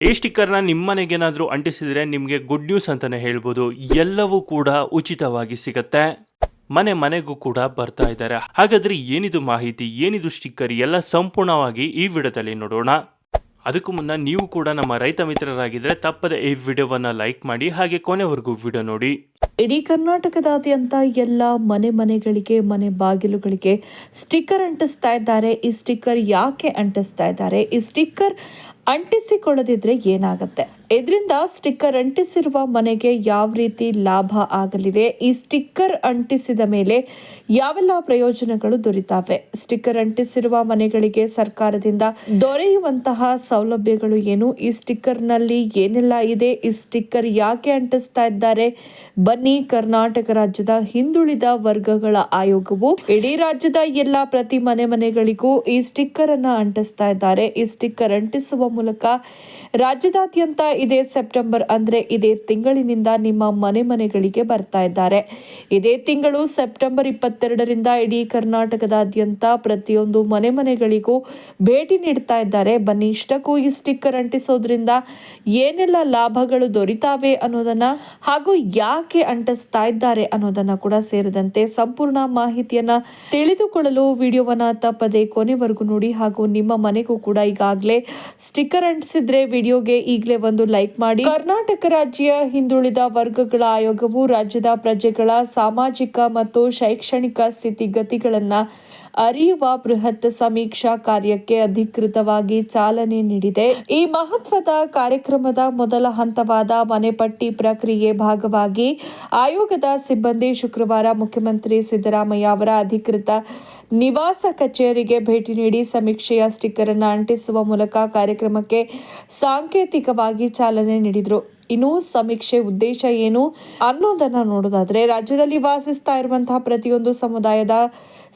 ಈ ಸ್ಟಿಕ್ಕರ್ನ ನಿಮ್ಮ ಮನೆಗೇನಾದರೂ ಅಂಟಿಸಿದರೆ ನಿಮಗೆ ಗುಡ್ ನ್ಯೂಸ್ ಅಂತಲೇ ಹೇಳ್ಬೋದು. ಎಲ್ಲವೂ ಕೂಡ ಉಚಿತವಾಗಿ ಸಿಗುತ್ತೆ, ಮನೆಗೂ ಕೂಡ ಬರ್ತಾ ಇದ್ದಾರೆ. ಹಾಗಾದರೆ ಏನಿದು ಮಾಹಿತಿ, ಏನಿದು ಸ್ಟಿಕ್ಕರ್, ಎಲ್ಲ ಸಂಪೂರ್ಣವಾಗಿ ಈ ವಿಡಿಯೋದಲ್ಲಿ ನೋಡೋಣ. ಅದಕ್ಕೂ ಮುನ್ನ ನೀವು ಕೂಡ ನಮ್ಮ ರೈತ ಮಿತ್ರರಾಗಿದ್ದರೆ ತಪ್ಪದೆ ಈ ವಿಡಿಯೋವನ್ನು ಲೈಕ್ ಮಾಡಿ, ಹಾಗೆ ಕೊನೆವರೆಗೂ ವಿಡಿಯೋ ನೋಡಿ. ಇಡೀ ಕರ್ನಾಟಕದಾದ್ಯಂತ ಎಲ್ಲ ಮನೆಗಳಿಗೆ ಮನೆ ಬಾಗಿಲುಗಳಿಗೆ ಸ್ಟಿಕ್ಕರ್ ಅಂಟಿಸ್ತಾ ಇದ್ದಾರೆ. ಈ ಸ್ಟಿಕ್ಕರ್ ಯಾಕೆ ಅಂಟಿಸ್ತಾ ಇದ್ದಾರೆ? ಈ ಸ್ಟಿಕ್ಕರ್ ಅಂಟಿಸಿಕೊಳ್ಳದಿದ್ರೆ ಏನಾಗುತ್ತೆ? ಇದರಿಂದ ಸ್ಟಿಕ್ಕರ್ ಅಂಟಿಸಿರುವ ಮನೆಗೆ ಯಾವ ರೀತಿ ಲಾಭ ಆಗಲಿದೆ? ಈ ಸ್ಟಿಕ್ಕರ್ ಅಂಟಿಸಿದ ಮೇಲೆ ಯಾವೆಲ್ಲ ಪ್ರಯೋಜನಗಳು ದೊರೀತಾವೆ? ಸ್ಟಿಕ್ಕರ್ ಅಂಟಿಸಿರುವ ಮನೆಗಳಿಗೆ ಸರ್ಕಾರದಿಂದ ದೊರೆಯುವಂತಹ ಸೌಲಭ್ಯಗಳು ಏನು? ಈ ಸ್ಟಿಕ್ಕರ್ ನಲ್ಲಿ ಏನೆಲ್ಲ ಇದೆ? ಈ ಸ್ಟಿಕ್ಕರ್ ಯಾಕೆ ಅಂಟಿಸ್ತಾ ಇದ್ದಾರೆ? ಬನ್ನಿ, ಕರ್ನಾಟಕ ರಾಜ್ಯದ ಹಿಂದುಳಿದ ವರ್ಗಗಳ ಆಯೋಗವು ಇಡೀ ರಾಜ್ಯದ ಪ್ರತಿ ಮನೆಗಳಿಗೂ ಈ ಸ್ಟಿಕ್ಕರ್ ಅನ್ನ ಅಂಟಿಸ್ತಾ ಇದ್ದಾರೆ. ಈ ಸ್ಟಿಕ್ಕರ್ ಅಂಟಿಸುವ ಮೂಲಕ ರಾಜ್ಯದಾದ್ಯಂತ ಇದೇ ಸೆಪ್ಟೆಂಬರ್ ಅಂದ್ರೆ ಇದೇ ತಿಂಗಳಿನಿಂದ ನಿಮ್ಮ ಮನೆಗಳಿಗೆ ಬರ್ತಾ ಇದ್ದಾರೆ. ಇದೇ ತಿಂಗಳು ಸೆಪ್ಟೆಂಬರ್ 22ರಿಂದ ಇಡೀ ಕರ್ನಾಟಕದಾದ್ಯಂತ ಪ್ರತಿಯೊಂದು ಮನೆಗಳಿಗೂ ಭೇಟಿ ನೀಡ್ತಾ ಇದ್ದಾರೆ. ಬನ್ನಿ, ಇಷ್ಟಕ್ಕೂ ಈ ಸ್ಟಿಕ್ಕರ್ ಅಂಟಿಸೋದ್ರಿಂದ ಏನೆಲ್ಲ ಲಾಭಗಳು ದೊರೀತಾವೆ ಅನ್ನೋದನ್ನ, ಹಾಗೂ ಯಾಕೆ ಅಂಟಿಸ್ತಾ ಇದ್ದಾರೆ ಅನ್ನೋದನ್ನ ಕೂಡ ಸೇರಿದಂತೆ ಸಂಪೂರ್ಣ ಮಾಹಿತಿಯನ್ನ ತಿಳಿದುಕೊಳ್ಳಲು ವಿಡಿಯೋವನ್ನ ತಪ್ಪದೆ ಕೊನೆವರೆಗೂ ನೋಡಿ. ಹಾಗೂ ನಿಮ್ಮ ಮನೆಗೂ ಕೂಡ ಈಗಾಗಲೇ ಸ್ಟಿಕ್ಕರ್ ಅಂಟಿಸಿದ್ರೆ ವಿಡಿಯೋಗೆ ಈಗಲೇ ಒಂದು ಲೈಕ್ ಮಾಡಿ. ಕರ್ನಾಟಕ ರಾಜ್ಯ ಹಿಂದುಳಿದ ವರ್ಗಗಳ ಆಯೋಗವು ರಾಜ್ಯದ ಪ್ರಜೆಗಳ ಸಾಮಾಜಿಕ ಮತ್ತು ಶೈಕ್ಷಣಿಕ ಸ್ಥಿತಿಗತಿಗಳನ್ನ ಅರಿಯುವ ಬೃಹತ್ ಸಮೀಕ್ಷಾ ಕಾರ್ಯಕ್ಕೆ ಅಧಿಕೃತವಾಗಿ ಚಾಲನೆ ನೀಡಿದೆ. ಈ ಮಹತ್ವದ ಕಾರ್ಯಕ್ರಮದ ಮೊದಲ ಹಂತವಾದ ಮನೆಪಟ್ಟಿ ಪ್ರಕ್ರಿಯೆ ಭಾಗವಾಗಿ ಆಯೋಗದ ಸಿಬ್ಬಂದಿ ಶುಕ್ರವಾರ ಮುಖ್ಯಮಂತ್ರಿ ಸಿದ್ದರಾಮಯ್ಯ ಅವರ ಅಧಿಕೃತ ನಿವಾಸ ಕಚೇರಿಗೆ ಭೇಟಿ ನೀಡಿ ಸಮೀಕ್ಷೆಯ ಸ್ಟಿಕ್ಕರ್ ಅನ್ನು ಅಂಟಿಸುವ ಮೂಲಕ ಕಾರ್ಯಕ್ರಮಕ್ಕೆ ಸಾಂಕೇತಿಕವಾಗಿ ಚಾಲನೆ ನೀಡಿದರು. ಇನ್ನು ಸಮೀಕ್ಷೆ ಉದ್ದೇಶ ಏನು ಅನ್ನೋದನ್ನ ನೋಡೋದಾದ್ರೆ, ರಾಜ್ಯದಲ್ಲಿ ವಾಸಿಸ್ತಾ ಇರುವಂತಹ ಪ್ರತಿಯೊಂದು ಸಮುದಾಯದ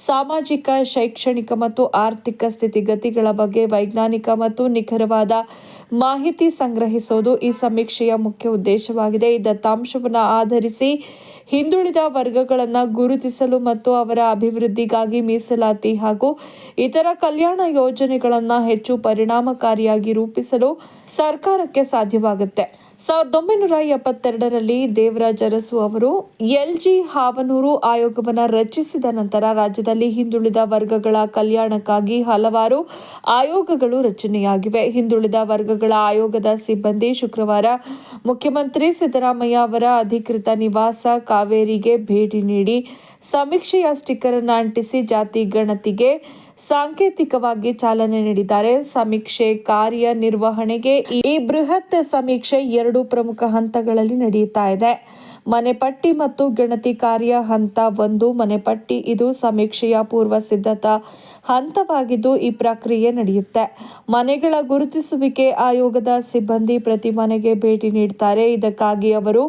ಸಾಮಾಜಿಕ, ಶೈಕ್ಷಣಿಕ ಮತ್ತು ಆರ್ಥಿಕ ಸ್ಥಿತಿಗತಿಗಳ ಬಗ್ಗೆ ವೈಜ್ಞಾನಿಕ ಮತ್ತು ನಿಖರವಾದ ಮಾಹಿತಿ ಸಂಗ್ರಹಿಸೋದು ಈ ಸಮೀಕ್ಷೆಯ ಮುಖ್ಯ ಉದ್ದೇಶವಾಗಿದೆ. ಈ ದತ್ತಾಂಶವನ್ನು ಆಧರಿಸಿ ಹಿಂದುಳಿದ ವರ್ಗಗಳನ್ನು ಗುರುತಿಸಲು ಮತ್ತು ಅವರ ಅಭಿವೃದ್ಧಿಗಾಗಿ ಮೀಸಲಾತಿ ಹಾಗೂ ಇತರ ಕಲ್ಯಾಣ ಯೋಜನೆಗಳನ್ನು ಹೆಚ್ಚು ಪರಿಣಾಮಕಾರಿಯಾಗಿ ರೂಪಿಸಲು ಸರ್ಕಾರಕ್ಕೆ ಸಾಧ್ಯವಾಗುತ್ತೆ. 1972ರಲ್ಲಿ ದೇವರಾಜ ಅರಸು ಅವರು LG ಹಾವನೂರು ಆಯೋಗವನ್ನು ರಚಿಸಿದ ನಂತರ ರಾಜ್ಯದಲ್ಲಿ ಹಿಂದುಳಿದ ವರ್ಗಗಳ ಕಲ್ಯಾಣಕ್ಕಾಗಿ ಹಲವಾರು ಆಯೋಗಗಳು ರಚನೆಯಾಗಿವೆ. ಹಿಂದುಳಿದ ವರ್ಗಗಳ ಆಯೋಗದ ಸಿಬ್ಬಂದಿ ಶುಕ್ರವಾರ ಮುಖ್ಯಮಂತ್ರಿ ಸಿದ್ದರಾಮಯ್ಯ ಅವರ ಅಧಿಕೃತ ನಿವಾಸ ಕಾವೇರಿಗೆ ಭೇಟಿ ನೀಡಿ ಸಮೀಕ್ಷೆಯ ಸ್ಟಿಕ್ಕರ್ ಅನ್ನು ಅಂಟಿಸಿ ಜಾತಿ ಗಣತಿಗೆ ಸಾಂಕೇತಿಕವಾಗಿ ಚಾಲನೆ ನೀಡಿದ್ದಾರೆ. ಸಮೀಕ್ಷೆ ಕಾರ್ಯ ನಿರ್ವಹಣೆಗೆ ಈ ಬೃಹತ್ ಸಮೀಕ್ಷೆ 2 ಪ್ರಮುಖ ಹಂತಗಳಲ್ಲಿ ನಡೆಯುತ್ತಾ ಇದೆ. ಮನೆಪಟ್ಟಿ ಮತ್ತು ಗಣತಿ ಕಾರ್ಯ. ಹಂತ 1 ಮನೆಪಟ್ಟಿ. ಇದು ಸಮೀಕ್ಷೆಯ ಪೂರ್ವ ಸಿದ್ಧತಾ ಹಂತವಾಗಿದ್ದು ಈ ಪ್ರಕ್ರಿಯೆ ನಡೆಯುತ್ತೆ. ಮನೆಗಳ ಗುರುತಿಸುವಿಕೆ. ಆಯೋಗದ ಸಿಬ್ಬಂದಿ ಪ್ರತಿ ಮನೆಗೆ ಭೇಟಿ ನೀಡುತ್ತಾರೆ. ಇದಕ್ಕಾಗಿ ಅವರು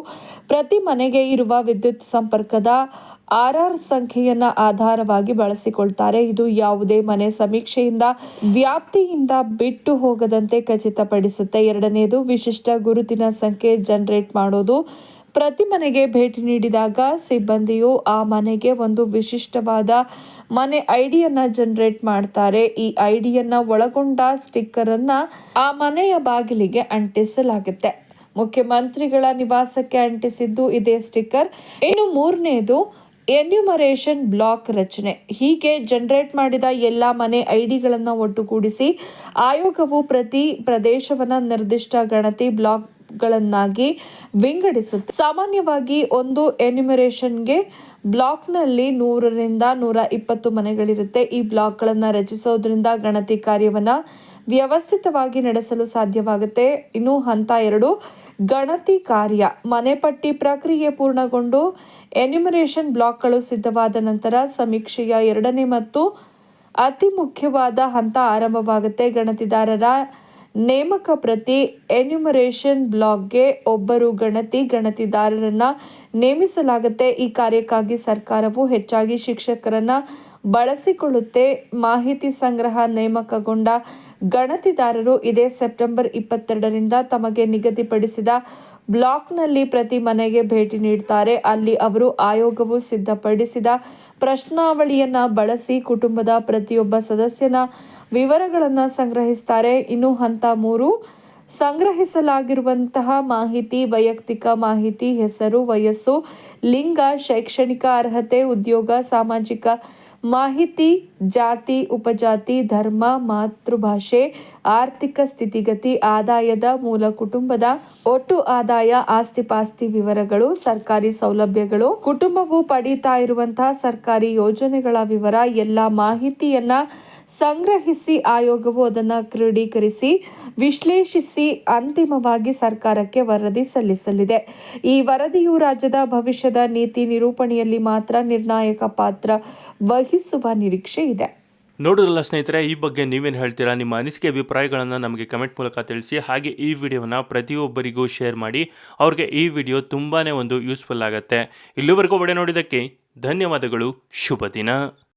ಪ್ರತಿ ಮನೆಗೆ ಇರುವ ವಿದ್ಯುತ್ ಸಂಪರ್ಕದ RR ಸಂಖ್ಯೆಯನ್ನ ಆಧಾರವಾಗಿ ಬಳಸಿಕೊಳ್ತಾರೆ. ಇದು ಯಾವುದೇ ಮನೆ ಸಮೀಕ್ಷೆಯಿಂದ ವ್ಯಾಪ್ತಿಯಿಂದ ಬಿಟ್ಟು ಹೋಗದಂತೆ ಖಚಿತಪಡಿಸುತ್ತೆ. ಎರಡನೇದು ವಿಶಿಷ್ಟ ಗುರುತಿನ ಸಂಖ್ಯೆ ಜನರೇಟ್ ಮಾಡೋದು. ಪ್ರತಿ ಮನೆಗೆ ಭೇಟಿ ನೀಡಿದಾಗ ಸಿಬ್ಬಂದಿಯು ಆ ಮನೆಗೆ ಒಂದು ವಿಶಿಷ್ಟವಾದ ಮನೆ ಐಡಿಯನ್ನ ಜನರೇಟ್ ಮಾಡ್ತಾರೆ. ಈ ಐಡಿಯನ್ನ ಒಳಗೊಂಡ ಸ್ಟಿಕ್ಕರ್ ಅನ್ನ ಆ ಮನೆಯ ಬಾಗಿಲಿಗೆ ಅಂಟಿಸಲಾಗುತ್ತೆ. ಮುಖ್ಯಮಂತ್ರಿಗಳ ನಿವಾಸಕ್ಕೆ ಅಂಟಿಸಿದ್ದು ಇದೇ ಸ್ಟಿಕ್ಕರ್. ಇನ್ನು 3ನೇದು ಎನ್ಯುಮರೇಷನ್ ಬ್ಲಾಕ್ ರಚನೆ. ಹೀಗೆ ಜನರೇಟ್ ಮಾಡಿದ ಎಲ್ಲಾ ಮನೆ ಐಡಿಗಳನ್ನು ಒಟ್ಟುಗೂಡಿಸಿ ಆಯೋಗವು ಪ್ರತಿ ಪ್ರದೇಶವನ್ನ ನಿರ್ದಿಷ್ಟ ಗಣತಿ ಬ್ಲಾಕ್ಗಳನ್ನಾಗಿ ವಿಂಗಡಿಸುತ್ತೆ. ಸಾಮಾನ್ಯವಾಗಿ ಒಂದು ಎನ್ಯುಮರೇಷನ್ಗೆ ಬ್ಲಾಕ್ನಲ್ಲಿ 100ರಿಂದ 120 ಮನೆಗಳಿರುತ್ತೆ. ಈ ಬ್ಲಾಕ್ಗಳನ್ನು ರಚಿಸೋದ್ರಿಂದ ಗಣತಿ ಕಾರ್ಯವನ್ನ ವ್ಯವಸ್ಥಿತವಾಗಿ ನಡೆಸಲು ಸಾಧ್ಯವಾಗುತ್ತೆ. ಇನ್ನು ಹಂತ 2 ಗಣತಿ ಕಾರ್ಯ. ಮನೆಪಟ್ಟಿ ಪ್ರಕ್ರಿಯೆ ಪೂರ್ಣಗೊಂಡು ಎನ್ಯುಮರೇಷನ್ ಬ್ಲಾಕ್ಗಳು ಸಿದ್ಧವಾದ ನಂತರ ಸಮೀಕ್ಷೆಯ 2ನೇ ಮತ್ತು ಅತಿ ಮುಖ್ಯವಾದ ಹಂತ ಆರಂಭವಾಗುತ್ತೆ. ಗಣತಿದಾರರ ನೇಮಕ. ಪ್ರತಿ ಎನ್ಯುಮರೇಷನ್ ಬ್ಲಾಕ್ಗೆ ಒಬ್ಬರು ಗಣತಿದಾರರನ್ನ ನೇಮಿಸಲಾಗುತ್ತೆ. ಈ ಕಾರ್ಯಕ್ಕಾಗಿ ಸರ್ಕಾರವು ಹೆಚ್ಚಾಗಿ ಶಿಕ್ಷಕರನ್ನ ಬಳಸಿಕೊಳ್ಳುತ್ತೆ. ಮಾಹಿತಿ ಸಂಗ್ರಹ. ನೇಮಕಗೊಂಡ ಗಣತಿದಾರರು ಇದೇ ಸೆಪ್ಟೆಂಬರ್ 22ರಿಂದ ತಮಗೆ ನಿಗದಿಪಡಿಸಿದ ಬ್ಲಾಕ್ನಲ್ಲಿ ಪ್ರತಿ ಮನೆಗೆ ಭೇಟಿ ನೀಡುತ್ತಾರೆ. ಅಲ್ಲಿ ಅವರು ಆಯೋಗವು ಸಿದ್ಧಪಡಿಸಿದ ಪ್ರಶ್ನಾವಳಿಯನ್ನ ಬಳಸಿ ಕುಟುಂಬದ ಪ್ರತಿಯೊಬ್ಬ ಸದಸ್ಯನ ವಿವರಗಳನ್ನು ಸಂಗ್ರಹಿಸುತ್ತಾರೆ. ಇನ್ನು ಹಂತ 3 ಸಂಗ್ರಹಿಸಲಾಗಿರುವಂತಹ ಮಾಹಿತಿ, ವೈಯಕ್ತಿಕ ಮಾಹಿತಿ, ಹೆಸರು, ವಯಸ್ಸು, ಲಿಂಗ, ಶೈಕ್ಷಣಿಕ ಅರ್ಹತೆ, ಉದ್ಯೋಗ, ಸಾಮಾಜಿಕ ಮಾಹಿತಿ, ಜಾತಿ, ಉಪಜಾತಿ, ಧರ್ಮ, ಮಾತೃಭಾಷೆ, ಆರ್ಥಿಕ ಸ್ಥಿತಿಗತಿ, ಆದಾಯದ ಮೂಲ, ಕುಟುಂಬದ ಒಟ್ಟು ಆದಾಯ, ಆಸ್ತಿಪಾಸ್ತಿ ವಿವರಗಳು, ಸರ್ಕಾರಿ ಸೌಲಭ್ಯಗಳು, ಕುಟುಂಬವು ಪಡೀತಾ ಇರುವಂತಹ ಸರ್ಕಾರಿ ಯೋಜನೆಗಳ ವಿವರ, ಎಲ್ಲ ಮಾಹಿತಿಯನ್ನ ಸಂಗ್ರಹಿಸಿ ಆಯೋಗವು ಅದನ್ನು ಕ್ರೋಢೀಕರಿಸಿ ವಿಶ್ಲೇಷಿಸಿ ಅಂತಿಮವಾಗಿ ಸರ್ಕಾರಕ್ಕೆ ವರದಿ ಸಲ್ಲಿಸಲಿದೆ. ಈ ವರದಿಯು ರಾಜ್ಯದ ಭವಿಷ್ಯದ ನೀತಿ ನಿರೂಪಣೆಯಲ್ಲಿ ಮಾತ್ರ ನಿರ್ಣಾಯಕ ಪಾತ್ರ ವಹಿಸುವ ನಿರೀಕ್ಷೆ ಇದೆ. ನೋಡಿದ್ರಲ್ಲ ಸ್ನೇಹಿತರೆ, ಈ ಬಗ್ಗೆ ನೀವೇನು ಹೇಳ್ತೀರಾ? ನಿಮ್ಮ ಅನಿಸಿಕೆ ಅಭಿಪ್ರಾಯಗಳನ್ನು ನಮಗೆ ಕಮೆಂಟ್ ಮೂಲಕ ತಿಳಿಸಿ. ಹಾಗೆ ಈ ವಿಡಿಯೋನ ಪ್ರತಿಯೊಬ್ಬರಿಗೂ ಶೇರ್ ಮಾಡಿ. ಅವ್ರಿಗೆ ಈ ವಿಡಿಯೋ ತುಂಬಾ ಯೂಸ್ಫುಲ್ ಆಗುತ್ತೆ. ಇಲ್ಲಿವರೆಗೂ ವಿಡಿಯೋ ನೋಡಿದ್ದಕ್ಕೆ ಧನ್ಯವಾದಗಳು. ಶುಭ ದಿನ.